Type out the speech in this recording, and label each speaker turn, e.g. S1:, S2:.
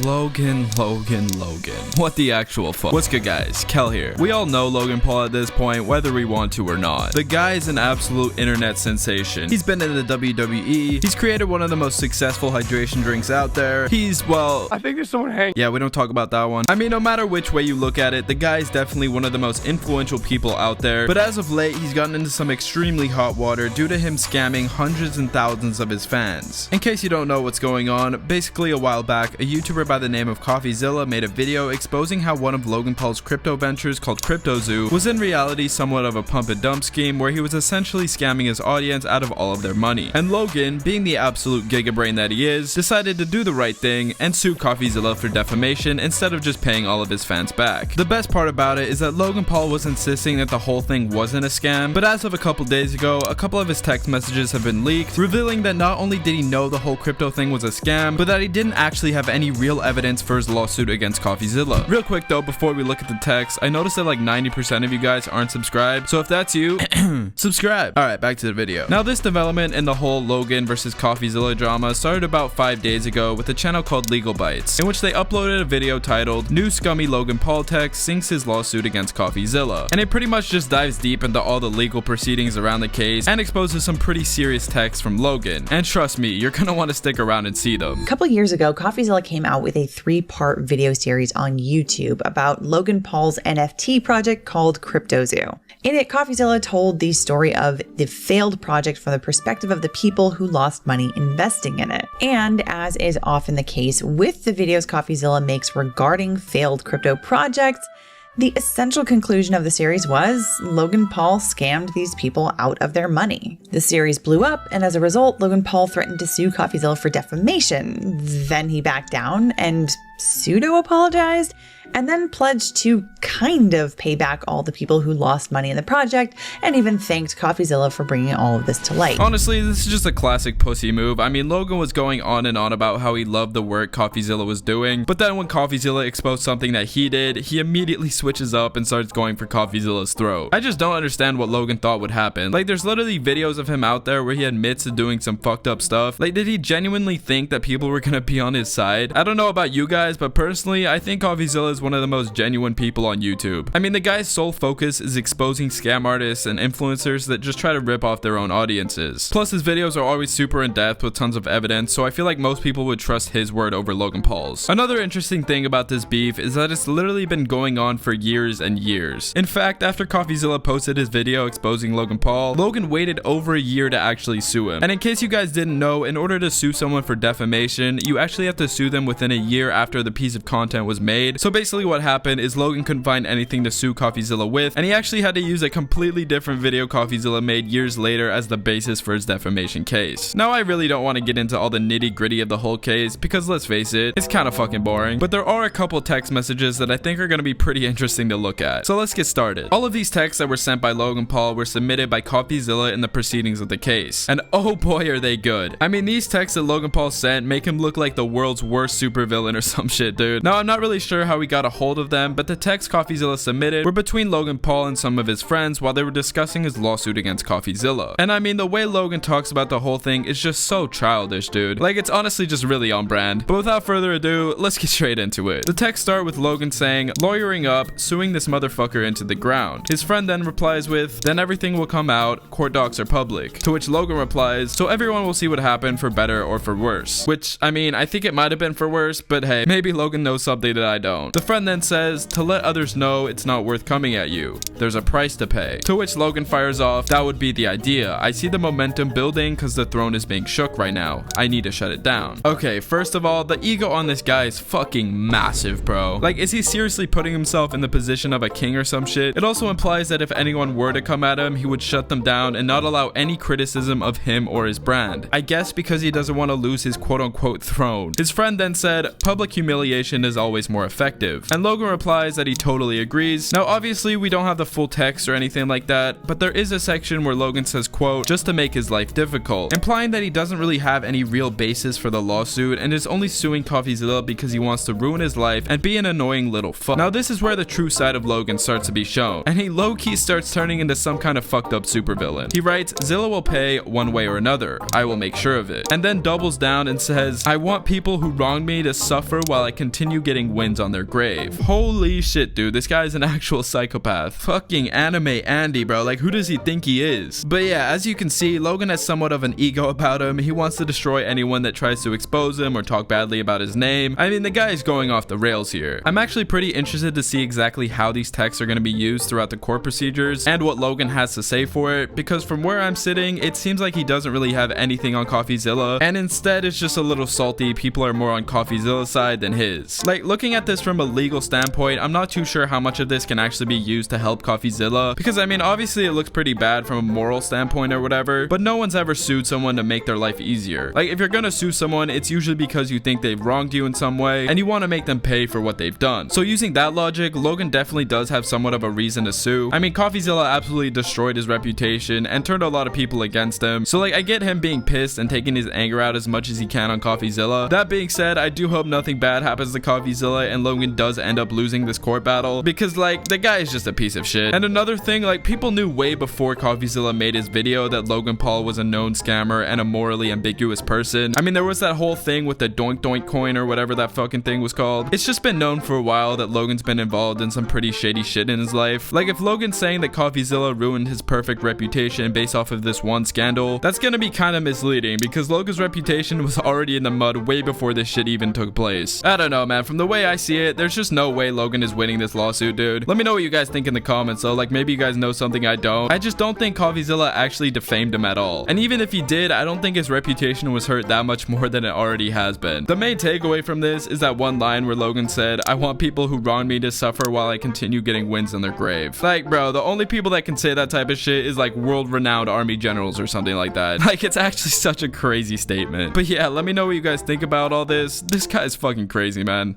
S1: Logan. What the actual fuck? What's good, guys? Kel here. We all know Logan Paul at this point, whether we want to or not. The guy is an absolute internet sensation. He's been in the WWE. He's created one of the most successful hydration drinks out there. He's, well,
S2: I think there's someone hanging.
S1: Yeah, we don't talk about that one. I mean, no matter which way you look at it, the guy is definitely one of the most influential people out there. But as of late, he's gotten into some extremely hot water due to him scamming hundreds and thousands of his fans. In case you don't know what's going on, basically a while back, a YouTuber by the name of Coffeezilla made a video exposing how one of Logan Paul's crypto ventures called CryptoZoo was in reality somewhat of a pump and dump scheme where he was essentially scamming his audience out of all of their money. And Logan, being the absolute gigabrain that he is, decided to do the right thing and sue Coffeezilla for defamation instead of just paying all of his fans back. The best part about it is that Logan Paul was insisting that the whole thing wasn't a scam, but as of a couple days ago, a couple of his text messages have been leaked, revealing that not only did he know the whole crypto thing was a scam, but that he didn't actually have any real evidence for his lawsuit against Coffeezilla. Real quick though, before we look at the text, I noticed that like 90% of you guys aren't subscribed, so if that's you, subscribe. Alright, back to the video. Now, this development in the whole Logan versus Coffeezilla drama started about 5 days ago with a channel called Legal Bites, in which they uploaded a video titled "New Scummy Logan Paul Text Sinks His Lawsuit Against Coffeezilla," and it pretty much just dives deep into all the legal proceedings around the case and exposes some pretty serious texts from Logan. And trust me, you're gonna want to stick around and see them.
S3: A couple years ago, Coffeezilla came out with a 3-part video series on YouTube about Logan Paul's NFT project called CryptoZoo. In it, Coffeezilla told the story of the failed project from the perspective of the people who lost money investing in it. And as is often the case with the videos Coffeezilla makes regarding failed crypto projects, the essential conclusion of the series was Logan Paul scammed these people out of their money. The series blew up, and as a result, Logan Paul threatened to sue Coffeezilla for defamation. Then he backed down and pseudo-apologized, and then pledged to kind of pay back all the people who lost money in the project, and even thanked Coffeezilla for bringing all of this to light.
S1: Honestly, this is just a classic pussy move. I mean, Logan was going on and on about how he loved the work Coffeezilla was doing, but then when Coffeezilla exposed something that he did, he immediately switches up and starts going for Coffeezilla's throat. I just don't understand what Logan thought would happen. Like, there's literally videos of him out there where he admits to doing some fucked up stuff. Like, did he genuinely think that people were gonna be on his side? I don't know about you guys, but personally, I think Coffeezilla is one of the most genuine people on YouTube. I mean, the guy's sole focus is exposing scam artists and influencers that just try to rip off their own audiences. Plus, his videos are always super in depth with tons of evidence, so I feel like most people would trust his word over Logan Paul's. Another interesting thing about this beef is that it's literally been going on for years and years. In fact, after Coffeezilla posted his video exposing Logan Paul, Logan waited over a year to actually sue him. And in case you guys didn't know, in order to sue someone for defamation, you actually have to sue them within a year after the piece of content was made. So basically what happened is Logan couldn't find anything to sue Coffeezilla with, and he actually had to use a completely different video Coffeezilla made years later as the basis for his defamation case. Now, I really don't want to get into all the nitty gritty of the whole case because let's face it, it's kind of fucking boring, but there are a couple text messages that I think are going to be pretty interesting to look at. So let's get started. All of these texts that were sent by Logan Paul were submitted by Coffeezilla in the proceedings of the case, and oh boy are they good. I mean, these texts that Logan Paul sent make him look like the world's worst supervillain or some shit, dude. Now, I'm not really sure how we got a hold of them, but the texts Coffeezilla submitted were between Logan Paul and some of his friends while they were discussing his lawsuit against Coffeezilla. And I mean, the way Logan talks about the whole thing is just so childish, dude. Like, it's honestly just really on brand. But without further ado, let's get straight into it. The texts start with Logan saying, "Lawyering up, suing this motherfucker into the ground." His friend then replies with, "Then everything will come out, court docs are public." To which Logan replies, "So everyone will see what happened for better or for worse." Which, I mean, I think it might have been for worse, but hey, maybe Logan knows something that I don't. The friend then says, "To let others know it's not worth coming at you. There's a price to pay." To which Logan fires off, "That would be the idea. I see the momentum building because the throne is being shook right now. I need to shut it down." Okay, first of all, the ego on this guy is fucking massive, bro. Like, is he seriously putting himself in the position of a king or some shit? It also implies that if anyone were to come at him, he would shut them down and not allow any criticism of him or his brand. I guess because he doesn't want to lose his quote-unquote throne. His friend then said, "Public humiliation is always more effective." And Logan replies that he totally agrees. Now, obviously, we don't have the full text or anything like that, but there is a section where Logan says, quote, "just to make his life difficult," implying that he doesn't really have any real basis for the lawsuit and is only suing Coffeezilla because he wants to ruin his life and be an annoying little fuck. Now, this is where the true side of Logan starts to be shown, and he low-key starts turning into some kind of fucked up supervillain. He writes, "Zilla will pay one way or another. I will make sure of it." And then doubles down and says, "I want people who wronged me to suffer while I continue getting wins on their grave." Holy shit, dude, this guy is an actual psychopath. Fucking anime Andy, bro. Like, who does he think he is? But yeah, as you can see, Logan has somewhat of an ego about him. He wants to destroy anyone that tries to expose him or talk badly about his name. I mean, the guy is going off the rails here. I'm actually pretty interested to see exactly how these texts are going to be used throughout the court procedures and what Logan has to say for it, because from where I'm sitting, it seems like he doesn't really have anything on Coffeezilla, and instead it's just a little salty. People are more on Coffeezilla's side than his. Like, looking at this from a legal standpoint, I'm not too sure how much of this can actually be used to help Coffeezilla, because I mean, obviously it looks pretty bad from a moral standpoint or whatever, but no one's ever sued someone to make their life easier. Like, if you're gonna sue someone, it's usually because you think they've wronged you in some way and you want to make them pay for what they've done. So using that logic, Logan definitely does have somewhat of a reason to sue. I mean, Coffeezilla absolutely destroyed his reputation and turned a lot of people against him, so like, I get him being pissed and taking his anger out as much as he can on Coffeezilla. That being said, I do hope nothing bad happens to Coffeezilla and Logan does end up losing this court battle, because like, the guy is just a piece of shit. And another thing, like, people knew way before Coffeezilla made his video that Logan Paul was a known scammer and a morally ambiguous person. I mean, there was that whole thing with the doink doink coin or whatever that fucking thing was called. It's just been known for a while that Logan's been involved in some pretty shady shit in his life. Like, if Logan's saying that Coffeezilla ruined his perfect reputation based off of this one scandal, that's gonna be kind of misleading, because Logan's reputation was already in the mud way before this shit even took place. I don't know, man. From the way I see it, there's just no way Logan is winning this lawsuit, dude. Let me know what you guys think in the comments, though. Like, maybe you guys know something I don't. I just don't think Coffeezilla actually defamed him at all. And even if he did, I don't think his reputation was hurt that much more than it already has been. The main takeaway from this is that one line where Logan said, "I want people who wronged me to suffer while I continue getting wins on their grave." Like, bro, the only people that can say that type of shit is like world-renowned army generals or something like that. Like, it's actually such a crazy statement. But yeah, let me know what you guys think about all this. This guy is fucking crazy, man.